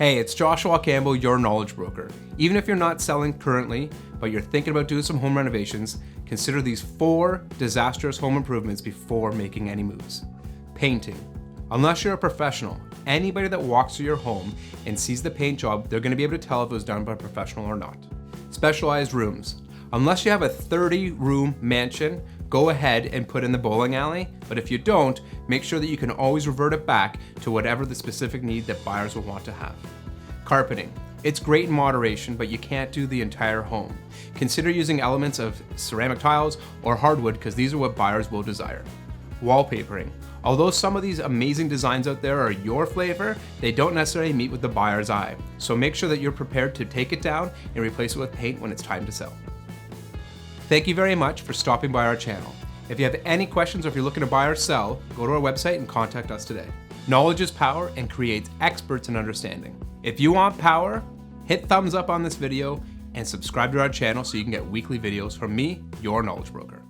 Hey, it's Joshua Campbell, your knowledge broker. Even if you're not selling currently, but you're thinking about doing some home renovations, consider these 4 disastrous home improvements before making any moves. Painting. Unless you're a professional, anybody that walks through your home and sees the paint job, they're going to be able to tell if it was done by a professional or not. Specialized rooms. Unless you have a 30-room mansion, go ahead and put in the bowling alley, but if you don't, make sure that you can always revert it back to whatever the specific need that buyers will want to have. Carpeting. It's great in moderation, but you can't do the entire home. Consider using elements of ceramic tiles or hardwood because these are what buyers will desire. Wallpapering. Although some of these amazing designs out there are your flavor, they don't necessarily meet with the buyer's eye. So make sure that you're prepared to take it down and replace it with paint when it's time to sell. Thank you very much for stopping by our channel. If you have any questions or if you're looking to buy or sell, go to our website and contact us today. Knowledge is power and creates experts in understanding. If you want power, hit thumbs up on this video and subscribe to our channel so you can get weekly videos from me, your knowledge broker.